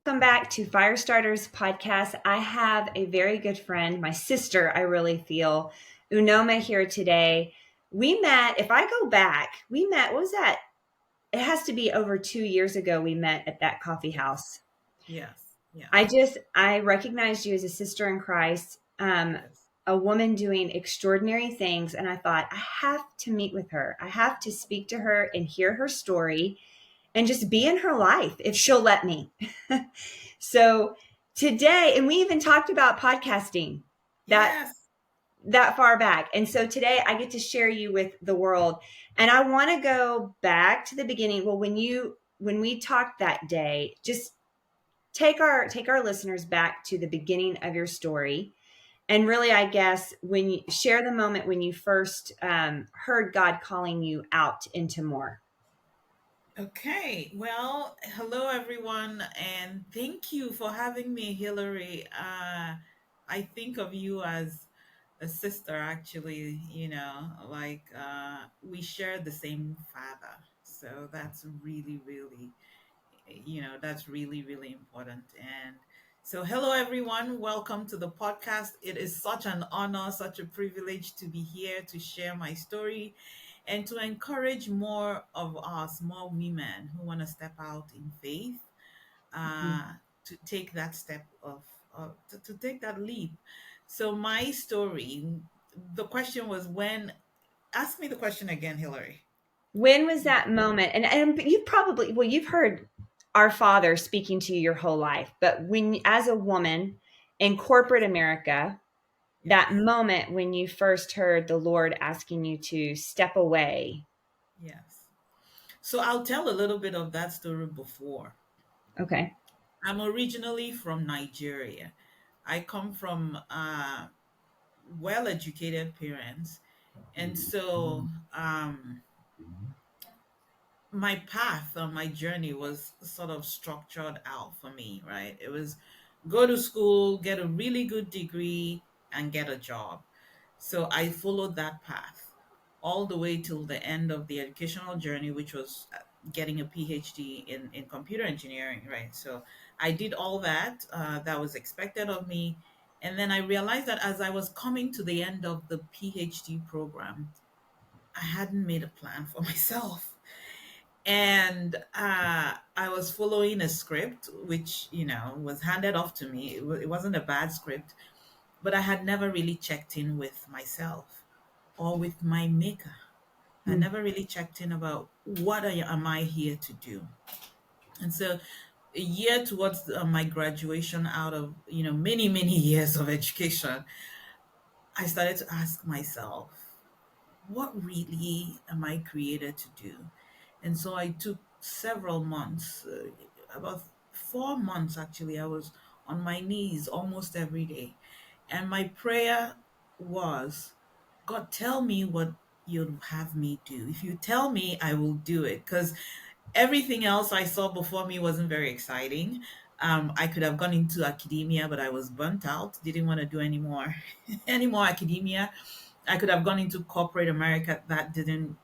Welcome back to Firestarters podcast. I have a very good friend, my sister, I really feel, Unoma here today. We met, if I go back, what was that? It has to be over 2 years ago we met at that coffee house. Yes, yes, I recognized you as a sister in Christ, yes. a woman doing extraordinary things. And I thought, I have to meet with her. I have to speak to her and hear her story and just be in her life if she'll let me. So today, and we even talked about podcasting that Yes. that far back. And so today I get to share you with the world. And I want to go back to the beginning. Well, when we talked that day, just take our listeners back to the beginning of your story. And really, I guess when you share the moment when you first heard God calling you out into more. Okay. Well, hello everyone, and thank you for having me, Hillary. I think of you as a sister, actually. We share the same father, so that's really important. And so, hello everyone. Welcome to the podcast. It is such an honor, such a privilege to be here to share my story and to encourage more of us, more women who want to step out in faith, to take that step to take that leap. So, my story, the question was when, ask me the question again, Hillary. When was that moment? And you probably, well, you've heard our father speaking to you your whole life, but when, as a woman in corporate Yes, America, that yes, moment when you first heard the Lord asking you to step away. yes. So I'll tell a little bit of that story before. Okay. I'm originally from Nigeria. I come from well educated parents. And so my path on my journey was sort of structured out for me, right? It was go to school, get a really good degree, and get a job. So I followed that path all the way till the end of the educational journey, which was getting a PhD in computer engineering, right? So I did all that that was expected of me. And then I realized that as I was coming to the end of the PhD program, I hadn't made a plan for myself. And I was following a script, which, was handed off to me. It wasn't a bad script, but I had never really checked in with myself or with my maker. I Mm. never really checked in about am I here to do. And so a year towards my graduation out of, many, many years of education, I started to ask myself, what really am I created to do? And so I took several months, about 4 months actually. I was on my knees almost every day. And my prayer was, God, tell me what you'd have me do. If you tell me, I will do it. Because everything else I saw before me wasn't very exciting. I could have gone into academia, but I was burnt out. Didn't want to do any more, any more academia. I could have gone into corporate America. That didn't,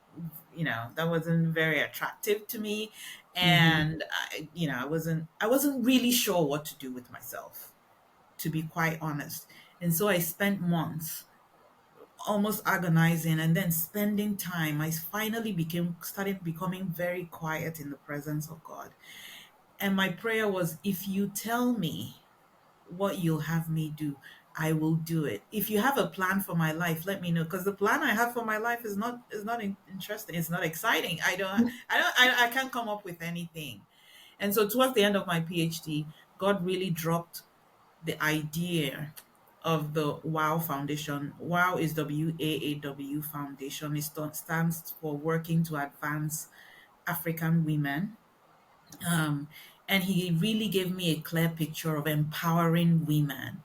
that wasn't very attractive to me, Mhm. and I wasn't really sure what to do with myself, to be quite honest. And so I spent months almost agonizing and then spending time. I finally became started becoming very quiet in the presence of God. And my prayer was, if you tell me what you'll have me do, I will do it. If you have a plan for my life, let me know, because the plan I have for my life is not interesting. It's not exciting. I can't come up with anything. And so towards the end of my PhD, God really dropped the idea of the WOW Foundation. WOW is WAAW Foundation. Stands for Working to Advance African Women. Um, and he really gave me a clear picture of empowering women,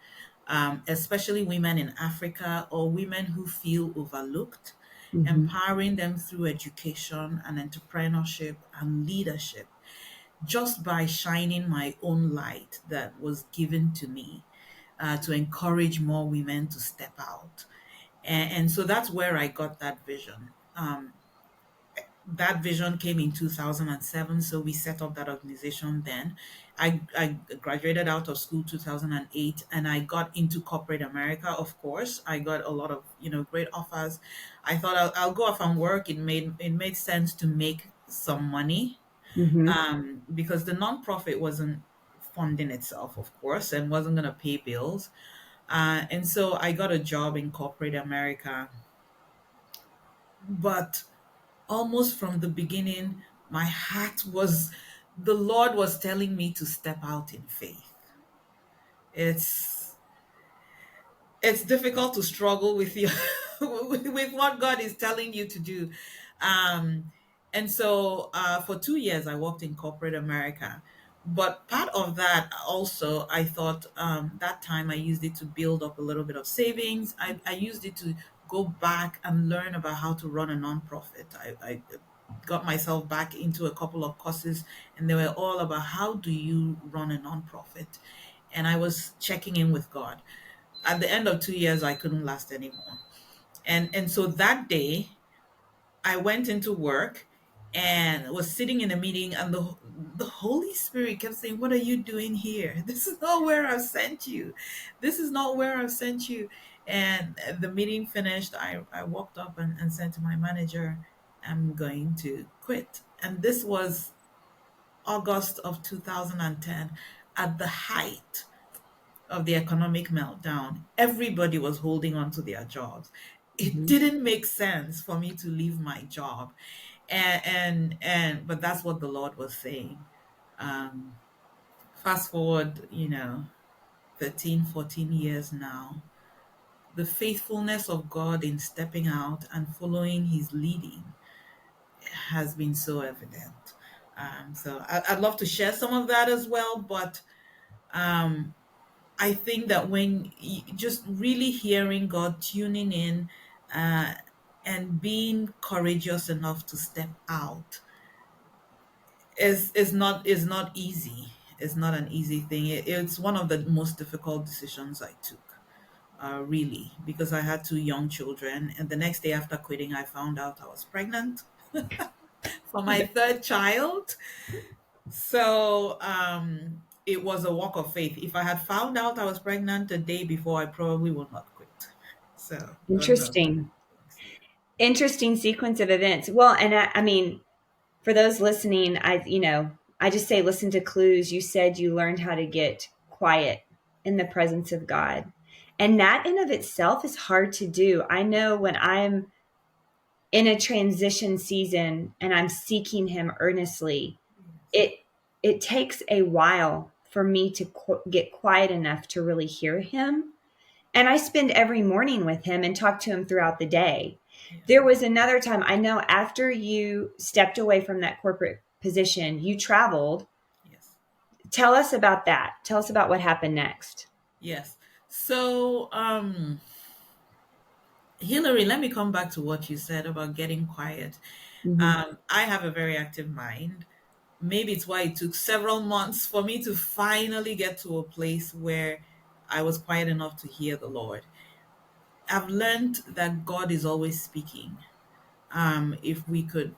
especially women in Africa or women who feel overlooked, Mhm. empowering them through education and entrepreneurship and leadership, just by shining my own light that was given to me, to encourage more women to step out. And so that's where I got that vision. that vision came in 2007, so we set up that organization then. I graduated out of school 2008, and I got into corporate America. Of course, I got a lot of, great offers. I thought I'll go off and work. It made sense to make some money, Mm-hmm. because the nonprofit wasn't funding itself, of course, and wasn't going to pay bills. And so I got a job in corporate America. But almost from the beginning, my heart was, the Lord was telling me to step out in faith. It's it's difficult to struggle with you with what God is telling you to do. Um, and so for 2 years, I worked in corporate America. But part of that also, I thought, that time I used it to build up a little bit of savings. I used it to go back and learn about how to run a nonprofit. I got myself back into a couple of courses, and they were all about how do you run a nonprofit. And I was checking in with God. At the end of 2 years, I couldn't last anymore. And so that day, I went into work and was sitting in a meeting, and the Holy Spirit kept saying, "What are you doing here? This is not where I've sent you. This is not where I've sent you." And the meeting finished. I walked up and said to my manager, "I'm going to quit." And this was August of 2010, at the height of the economic meltdown. Everybody was holding on to their jobs. It Mm-hmm. didn't make sense for me to leave my job. And but that's what the Lord was saying. Um, Fast forward, 13, 14 years now. The faithfulness of God in stepping out and following his leading has been so evident. So I'd love to share some of that as well, but um, I think that when just really hearing God, tuning in, uh, and being courageous enough to step out is not easy. It's not an easy thing. It's one of the most difficult decisions I took, really, because I had two young children, and the next day after quitting, I found out I was pregnant for my third child. So it was a walk of faith. If I had found out I was pregnant the day before, I probably would not quit. So God knows. Interesting. Interesting sequence of events. Well, and I mean, for those listening, I just say listen to clues. You said you learned how to get quiet in the presence of God. And that in of itself is hard to do. I know when I'm in a transition season and I'm seeking him earnestly, Yes. it it takes a while for me to get quiet enough to really hear him. And I spend every morning with him and talk to him throughout the day. Yes. There was another time, I know, after you stepped away from that corporate position, you traveled. Yes. Tell us about that. Tell us about what happened next. Yes. So, Hillary, let me come back to what you said about getting quiet. Hmm. I have a very active mind. Maybe it's why it took several months for me to finally get to a place where I was quiet enough to hear the Lord. I've learned that God is always speaking. If we could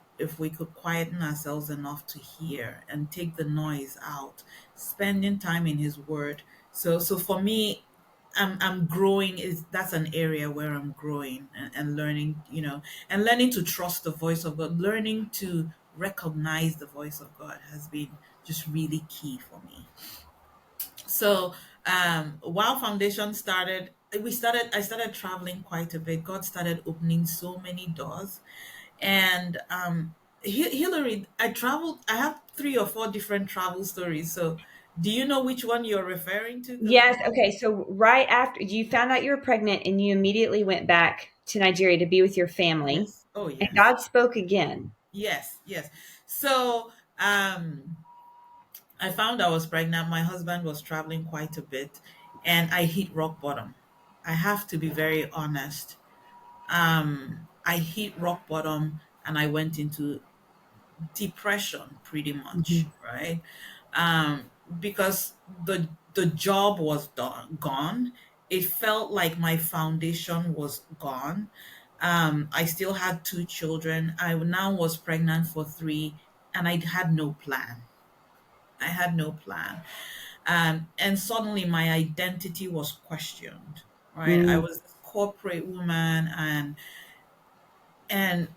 quieten ourselves enough to hear and take the noise out, spending time in his word. So for me, I'm growing. Is That's an area where I'm growing and learning, and learning to trust the voice of God, learning to recognize the voice of God has been just really key for me. So while foundation started, I started traveling quite a bit. God started opening so many doors. And Hillary, I have 3 or 4 different travel stories. So do you know which one you're referring to? Because Yes. Okay. So, right after you found out you were pregnant and you immediately went back to Nigeria to be with your family, yes. Oh and yes. God spoke again. Yes, yes. So I found I was pregnant. My husband was traveling quite a bit, and I hit rock bottom. I have to be very honest. I hit rock bottom, and I went into depression pretty much, Mhm. right? Because the job was gone. It felt like my foundation was gone. I still had two children. I now was pregnant for three, and I had no plan. I had no plan. And suddenly my identity was questioned, right? I Mm, was this corporate woman, and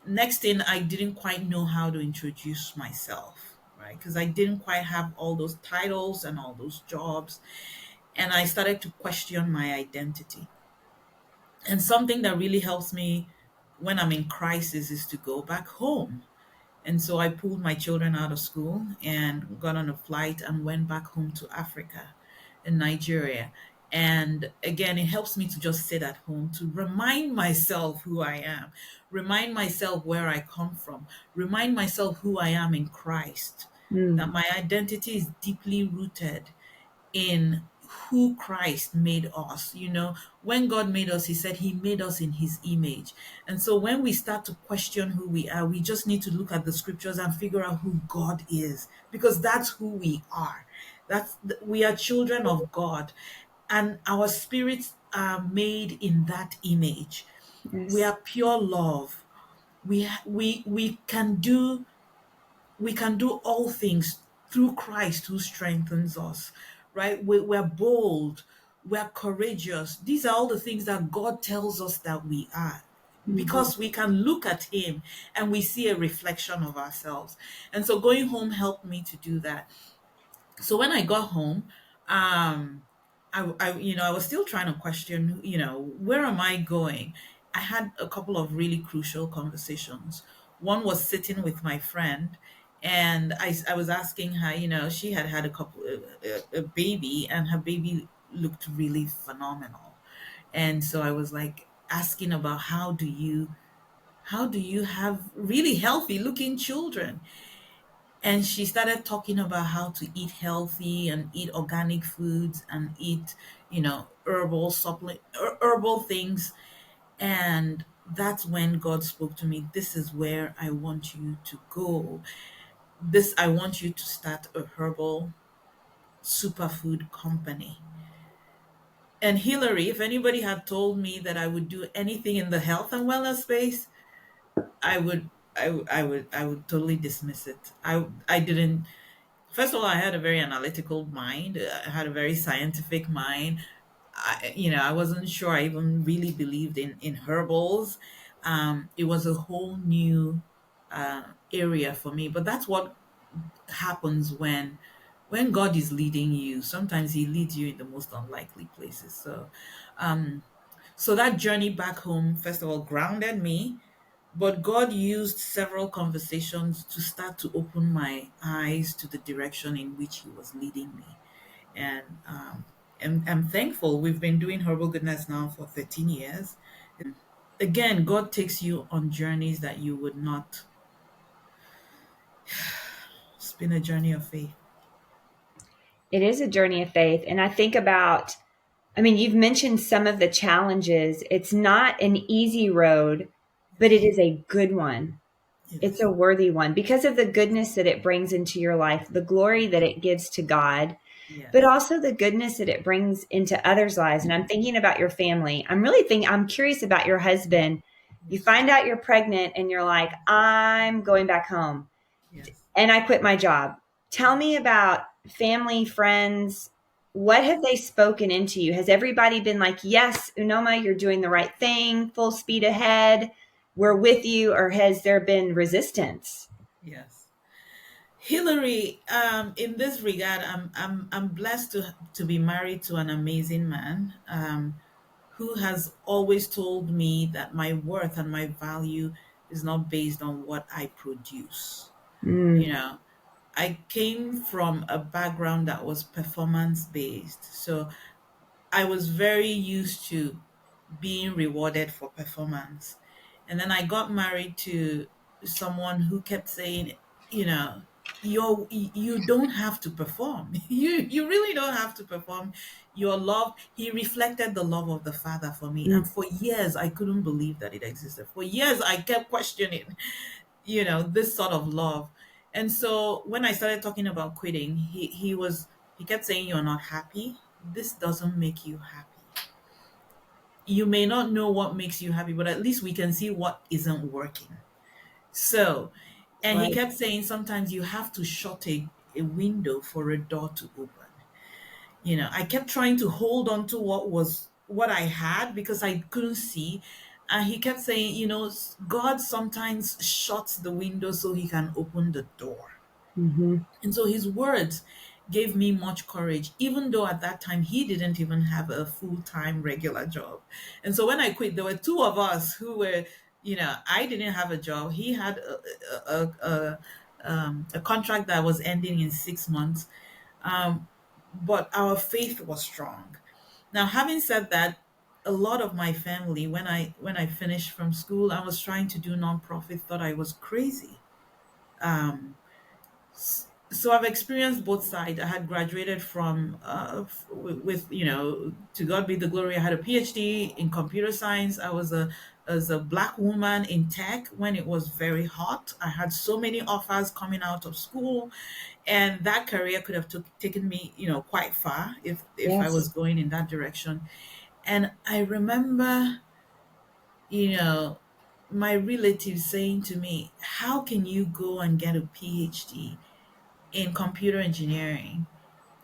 next thing, I didn't quite know how to introduce myself, right? Because I didn't quite have all those titles and all those jobs. And I started to question my identity. And something that really helps me when I'm in crisis is to go back home. And so I pulled my children out of school and got on a flight and went back home to Africa in Nigeria. And again, it helps me to just sit at home to remind myself who I am, remind myself where I come from, remind myself who I am in Christ, that mm, my identity is deeply rooted in who Christ made us. When God made us, He said He made us in His image. And so when we start to question who we are, we just need to look at the scriptures and figure out who God is, because that's who we are. We are children of God, and our spirits are made in that image. We yes. are pure love. We can do all things through Christ who strengthens us, right? We're bold, we're courageous. These are all the things that God tells us that we are, Mhm. because we can look at Him and we see a reflection of ourselves. And so going home helped me to do that. So when I got home, I was still trying to question, where am I going? I had a couple of really crucial conversations. One was sitting with my friend, and I was asking her, she had a couple, a baby, and her baby looked really phenomenal. And so I was like asking about how do you have really healthy looking children? And she started talking about how to eat healthy and eat organic foods and eat, herbal supplement, herbal things. And that's when God spoke to me. This is where I want you to go. I want you to start a herbal superfood company. And Hillary, if anybody had told me that I would do anything in the health and wellness space, I would totally dismiss it. I didn't. First of all, I had a very analytical mind. I had a very scientific mind. I wasn't sure I even really believed in herbals. It was a whole new area for me. But that's what happens when God is leading you. Sometimes He leads you in the most unlikely places. So that journey back home, first of all, grounded me, but God used several conversations to start to open my eyes to the direction in which He was leading me. And I'm thankful. We've been doing Herbal Goodness now for 13 years. Again, God takes you on journeys that you would not. It's been a journey of faith. It is a journey of faith. And I think about, I mean, you've mentioned some of the challenges. It's not an easy road, but it Yes, is a good one. it It's is. a worthy one because of the goodness that it brings into your life, the glory that it gives to God, but Yes, also the goodness that it brings into others' lives. And I'm thinking about your family. I'm curious about your husband. You yes, find out you're pregnant and you're like, I'm going back home yes. and I quit my job. Tell me about family, friends. What have they spoken into you? Has everybody been like, yes, Unoma, you're doing the right thing, full speed ahead, we're with you? Or has there been resistance? Yes. Hillary, in this regard, I'm blessed to be married to an amazing man, who has always told me that my worth and my value is not based on what I produce. You Mm, know, I came from a background that was performance based. So I was very used to being rewarded for performance. And then I got married to someone who kept saying, you know, you don't have to perform. You really don't have to perform. Your love, he reflected the love of the Father for me. mm. And for years I couldn't believe that it existed. For years I kept questioning, this sort of love. And so when I started talking about quitting, he kept saying, you're not happy. This doesn't make you happy. you may not know what makes you happy, but at least we can see what isn't working. So, and he Right. kept saying sometimes you have to shut a window for a door to open. I kept trying to hold on to what I had because I couldn't see. And he kept saying, God sometimes shuts the window so he can open the door. Mm-hmm. And so his words gave me much courage, even though at that time he didn't even have a full time regular job. And so when I quit, there were two of us who were, I didn't have a job. He had a contract that was ending in 6 months. Um, but our faith was strong. Now, having said that, a lot of my family, when I finished from school, I was trying to do nonprofit, thought I was crazy. Um, so I've experienced both sides. I had graduated from with to God be the glory. I had a PhD in computer science. I was a as a black woman in tech when it was very hot. I had so many offers coming out of school, and that career could have taken me quite far if I was Yes. going in that direction. And I remember you know my relatives saying to me, "How can you go and get a PhD in computer engineering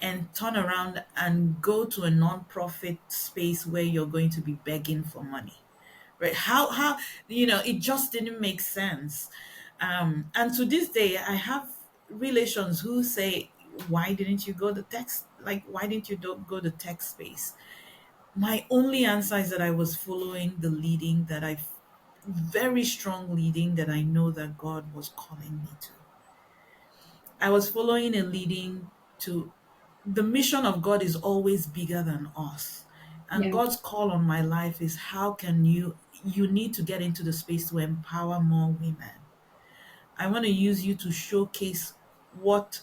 and turn around and go to a non-profit space where you're going to be begging for money?" Right? How it just didn't make sense. And to this day I have relations who say, why didn't you go the tech, like why didn't you go the tech space? My only answer is that I was following the leading that I very strong leading that I know that God was calling me to. I was following a leading to the mission of God is always bigger than us. And Yeah. God's call on my life is, how can you need to get into the space to empower more women. I want to use you to showcase what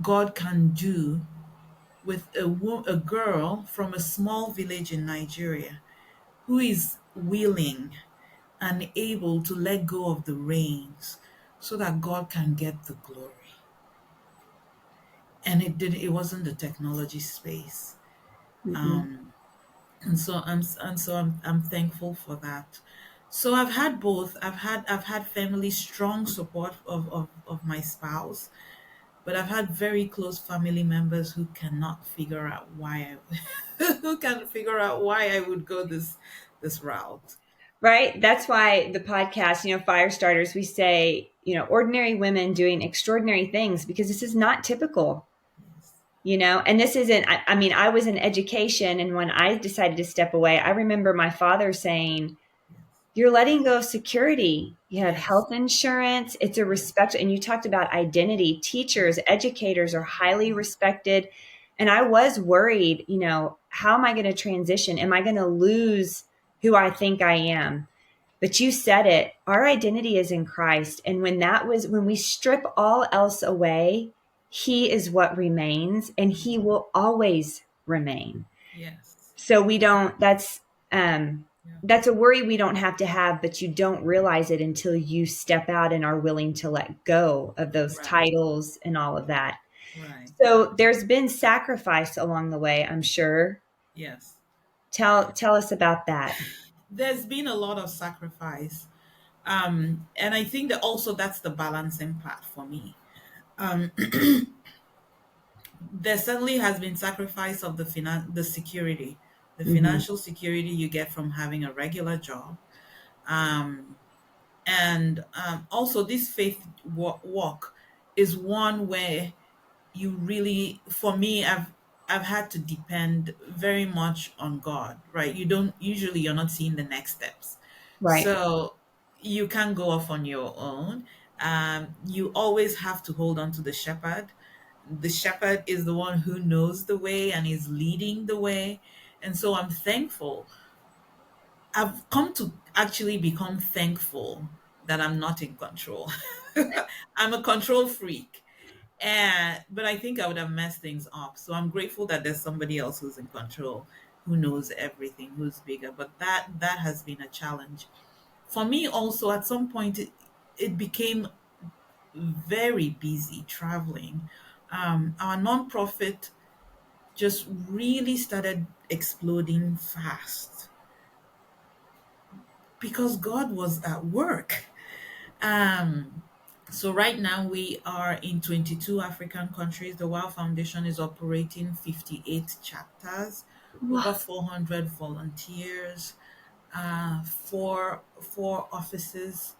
God can do with a girl from a small village in Nigeria who is willing and able to let go of the reins so that God can get the glory. And it wasn't the technology space. Mm-mm. Um, and so I'm thankful for that. So I've had both. I've had family strong support of my spouse, but I've had very close family members who cannot figure out why who can figure out why I would go this route. Right. That's why the podcast, fire starters, we say, ordinary women doing extraordinary things, because this is not typical, Yes. and this isn't, I mean, I was in education, and when I decided to step away, I remember my father saying, Yes. you're letting go of security. You have Yes. health insurance. It's a Yes. respect. And you talked about identity. Teachers, Yes. educators are highly Yes. respected. And I was worried, how am I going to transition? Am I going to lose who I think I am? But you said it. Our identity is in Christ. And when we strip all else away, He is what remains, and He Mhm. will always remain. Yes. So we don't, um, Yeah. that's a worry we don't have to have, but you don't realize it until you step out and are willing to let go of those Right. titles and all of that. Right. So there's been sacrifice along the way, I'm sure. Yes. Tell us about that. There's been a lot of sacrifice. And I think that also that's the balancing part for me. Um, there certainly has been sacrifice of the security, the Hmm. financial security you get from having a regular job. Um, and Also, this faith walk is one where you really, for me, I've had to depend very much on God, right? You're not seeing the next steps. Right. So you can't go off on your own. You always have to hold on to the shepherd. The shepherd is the one who knows the way and is leading the way. And so I'm thankful. I've come to actually become thankful that I'm not in control. I'm a control freak. But I think I would have messed things up. So I'm grateful that there's somebody else who's in control, who knows everything, who's bigger. But that has been a challenge. For me also, at some point it became very busy traveling. Our nonprofit just really started exploding fast because God was at work. Um, so right now we are in 22 African countries. The Wow Foundation is operating 58 chapters, over Wow. 400 volunteers, four offices.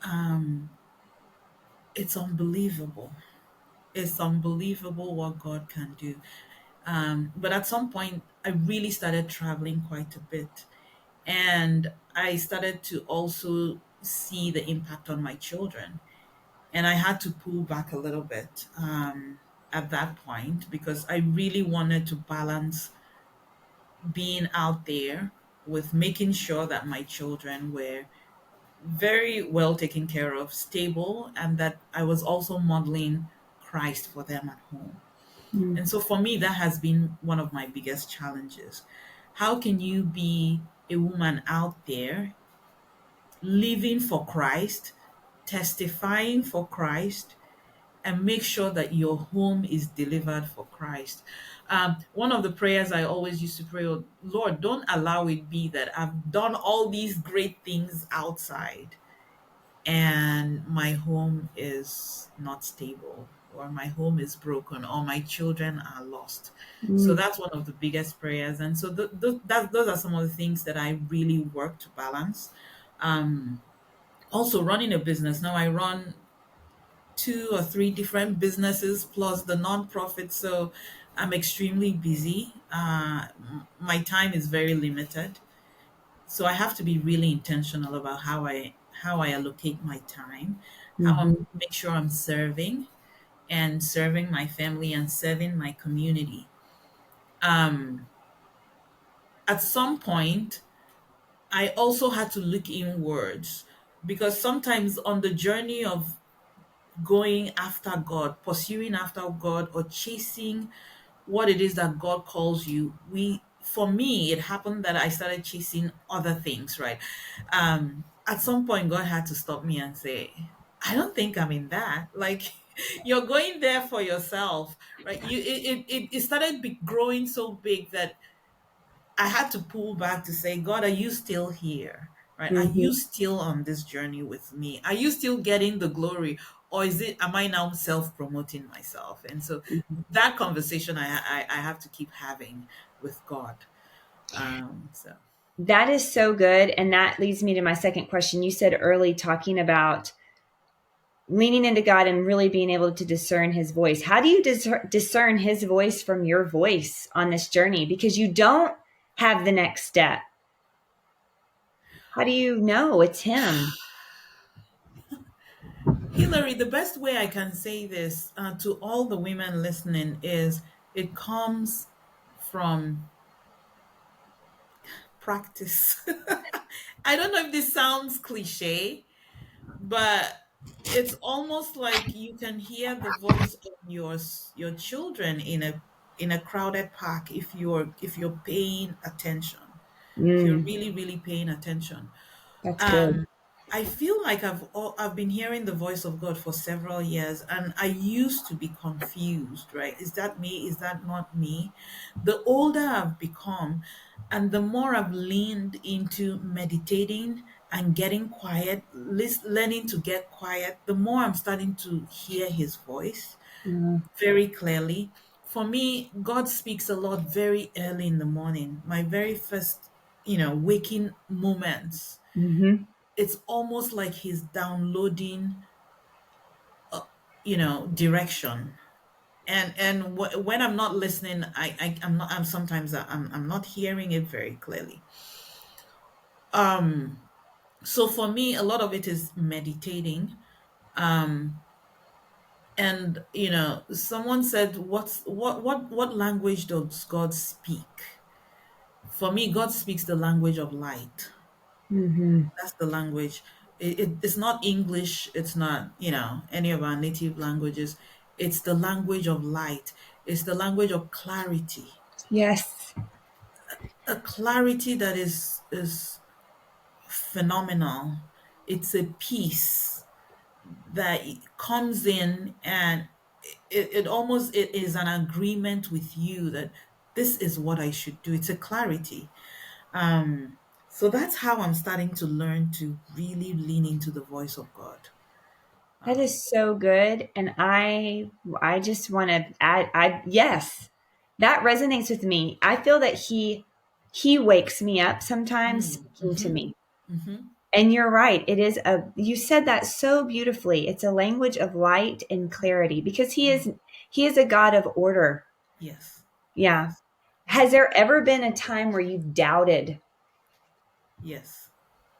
Um, it's unbelievable. It's unbelievable what God can do. But at some point, I really started traveling quite a bit. And I started to also see the impact on my children. And I had to pull back a little bit at that point because I really wanted to balance being out there with making sure that my children were very well taken care of, stable, and that I was also modeling Christ for them at home. Mm, And so for me, that has been one of my biggest challenges. How can you be a woman out there living for Christ, testifying for Christ, and make sure that your home is delivered for Christ? One of the prayers I always used to pray, "Oh, Lord, don't allow it be that I've done all these great things outside and my home is not stable, or my home is broken, or my children are lost." So mm, that's one of the biggest prayers. And so those are some of the things that I really work to balance. Um, Also, running a business. Now I run two or three different businesses plus the nonprofit. So I'm extremely busy. My time is very limited. So I have to be really intentional about how I allocate my time, how I mhm, make sure I'm serving and serving my family and serving my community. Um, at some point, I also had to look inwards because sometimes on the journey of going after God, pursuing after God, or chasing what it is that God calls you, for me, it happened that I started chasing other things, right? At some point, God had to stop me and say, I don't think I'm in that. Like, you're going there for yourself, right? It started growing so big that I had to pull back to say, God, are you still here? Right? Are mhm, you still on this journey with me? Are you still getting the glory? Or am I now self promoting myself? And so mhm. that conversation I have to keep having with God. So That is so good. And that leads me to my second question. You said early talking about leaning into God and really being able to discern his voice. How do you discern his voice from your voice on this journey? Because you don't have the next step. How do you know it's him? Hillary, the best way I can say this to all the women listening is it comes from practice. I don't know if this sounds cliche, but it's almost like you can hear the voice of your children in a crowded park if you're paying attention, if you're Mm, really paying attention. that's good. um I feel like I've been hearing the voice of God for several years, and I used to be confused, right? Is that me? Is that not me? The older I've become and the more I've leaned into meditating and getting quiet, learning to get quiet, the more I'm starting to hear his voice Mm, very clearly. For me, God speaks a lot very early in the morning, my very first, waking moments. mhm. It's almost like he's downloading, direction. And when I'm not listening, I'm not. I'm sometimes I'm not hearing it very clearly. Um. So for me, a lot of it is meditating. Um. And someone said, what language does God speak? For me, God speaks the language of light. Mhm. That's the language. It's not English. It's not, any of our native languages. It's the language of light. It's the language of clarity. Yes. A clarity that is phenomenal. It's a peace that comes in, and it almost it is an agreement with you that this is what I should do. It's a clarity. So that's how I'm starting to learn to really lean into the voice of God. That Um, is so good. And I just want to add, yes, that resonates with me. I feel that he wakes me up sometimes speaking to mm-hmm, me. mm-hmm, And you're right. You said that so beautifully. It's a language of light and clarity because he is a God of order. yes, Yeah. yes, Has there ever been a time where you've doubted? yes.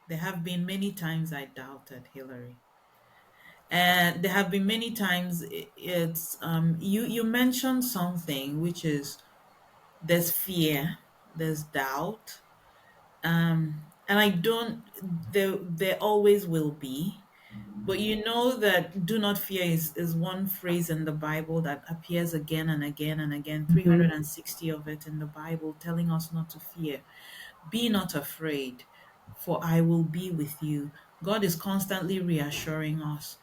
There have been many times I doubted Hillary. And there have been many times it's you mentioned something which is there's fear, there's doubt, and I don't there always will be. But you know that do not fear is one phrase in the Bible that appears again and again and again, Mhm. 360 of it in the Bible, telling us not to fear. Be not afraid, for I will be with you. God is constantly reassuring us.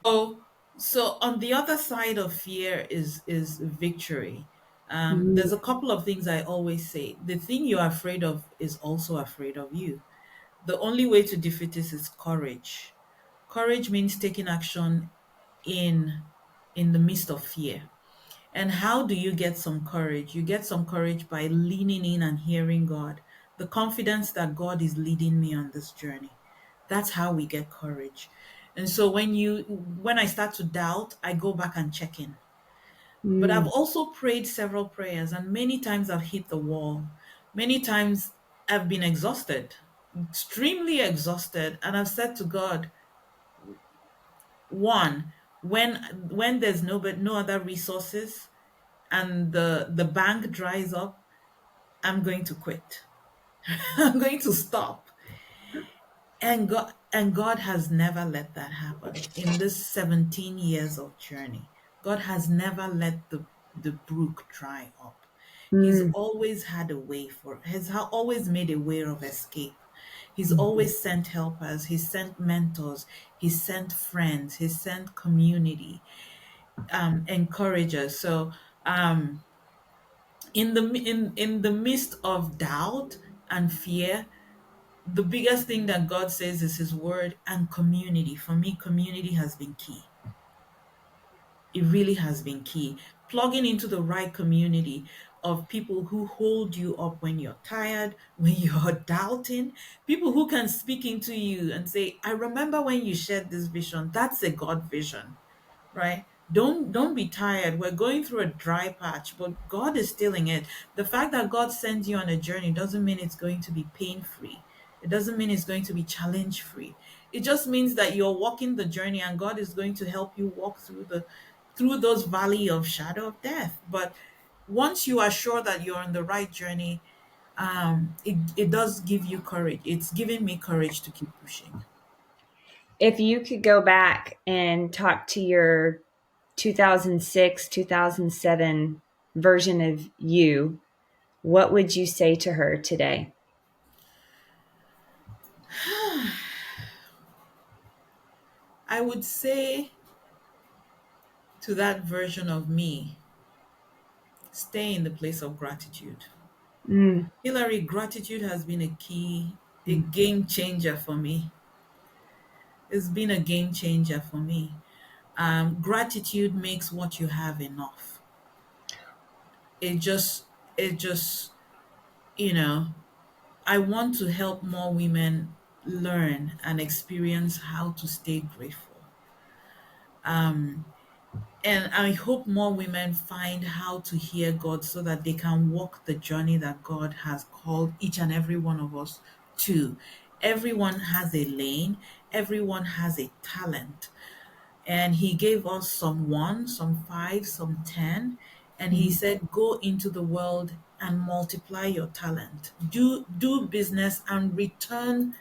So, so on the other side of fear is victory. Mm, There's a couple of things I always say. The thing you're afraid of is also afraid of you. The only way to defeat this is courage. Courage means taking action in in the midst of fear. And how do you get some courage? You get some courage by leaning in and hearing God, the confidence that God is leading me on this journey. That's how we get courage. And so when I start to doubt, I go back and check in. But I've mm, also prayed several prayers and many times I've hit the wall. Many times I've been exhausted, extremely exhausted, and I've said to God, one, when there's no other resources and the bank dries up, I'm going to quit. I'm going to stop. And God has never let that happen. In this 17 years of journey, God has never let the brook dry up. He's mm, always had a way for has always made a way of escape. He's mhm. always sent helpers, he's sent mentors, he's sent friends, he's sent community, encouragers. So in the midst of doubt and fear, the biggest thing that God says is his word and community. For me, community has been key. It really has been key. Plugging into the right community of people who hold you up when you're tired, when you're doubting, people who can speak into you and say, I remember when you shared this vision. That's a God vision, right? Don't be tired. We're going through a dry patch, but God is still in it. The fact that God sends you on a journey doesn't mean it's going to be pain free. It doesn't mean it's going to be challenge free. It just means that you're walking the journey and God is going to help you walk through those valley of shadow of death. But once you are sure that you're on the right journey, it does give you courage. It's giving me courage to keep pushing. If you could go back and talk to your 2006, 2007 version of you, what would you say to her today? I would say to that version of me, stay in the place of gratitude. Mm, Hillary, gratitude has been a game changer for me. It's been a game changer for me. Gratitude makes what you have enough. It just, you know, I want to help more women learn and experience how to stay grateful. And I hope more women find how to hear God so that they can walk the journey that God has called each and every one of us to. Everyone has a lane, everyone has a talent. And He gave us some one, some five, some 10. And He mhm. said, go into the world and multiply your talent. Do business and return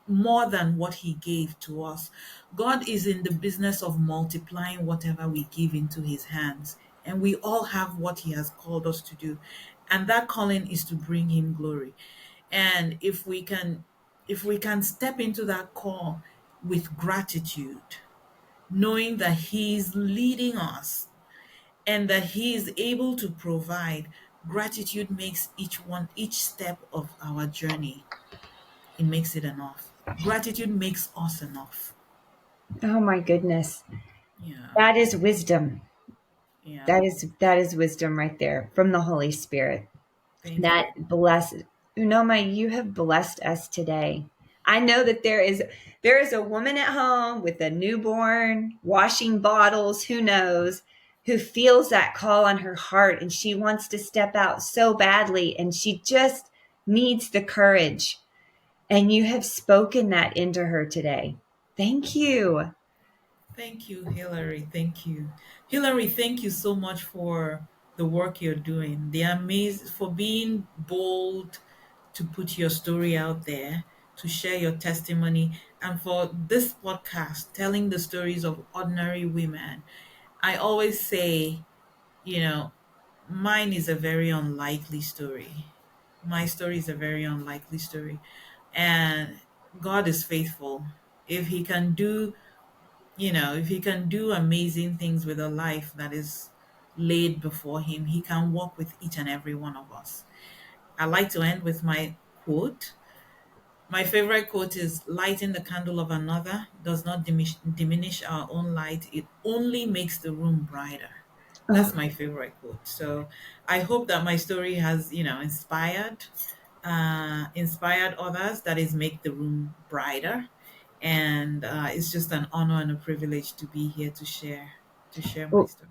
more than what he gave to us. God is in the business of multiplying whatever we give into his hands. And we all have what he has called us to do. And that calling is to bring him glory. And if we can step into that call with gratitude, knowing that He's leading us and that He is able to provide. Gratitude makes each step of our journey, it makes it enough. Gratitude makes us enough. Oh my goodness. Yeah, That is wisdom. yeah. That is wisdom right there from the Holy Spirit. Thank That you. blessed Unoma, you have blessed us today. I know that there is a woman at home with a newborn, washing bottles, who knows, who feels that call on her heart and she wants to step out so badly and she just needs the courage. And you have spoken that into her today. Thank you. Thank you, Hillary. Thank you. Hillary, thank you so much for the work you're doing. The amazing for being bold to put your story out there, to share your testimony, and for this podcast telling the stories of ordinary women. I always say, you know, mine is a very unlikely story. My story is a very unlikely story. And God is faithful. If he can do if he can do amazing things with a life that is laid before him, he can walk with each and every one of us. I like to end with my quote. My favorite quote is: lighting the candle of another does not diminish our own light, it only makes the room brighter. Oh, That's my favorite quote. So I hope that my story has, inspired others. That is, make the room brighter. And it's just an honor and a privilege to be here to share my well, story.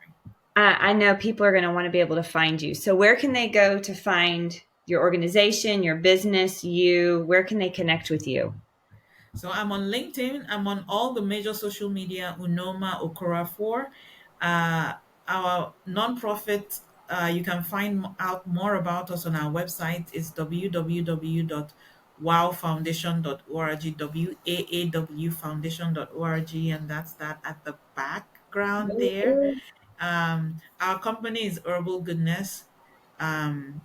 I know people are going to want to be able to find you. So, where can they go to find your organization, your business, you? Where can they connect with you? So I'm on LinkedIn. I'm on all the major social media. Unoma Okorafor. Uh, our nonprofit. You can find out more about us on our website. It's www.wowfoundation.org. WAAWfoundation.org, and that's that at the background there. Our company is Herbal Goodness.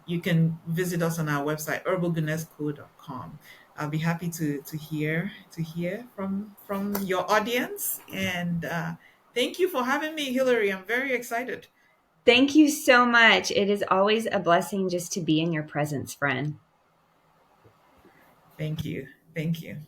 You can visit us on our website, herbalgoodnessco.com. I'll be happy to hear from your audience, and thank you for having me, Hillary. I'm very excited. Thank you so much. It is always a blessing just to be in your presence, friend. Thank you. Thank you.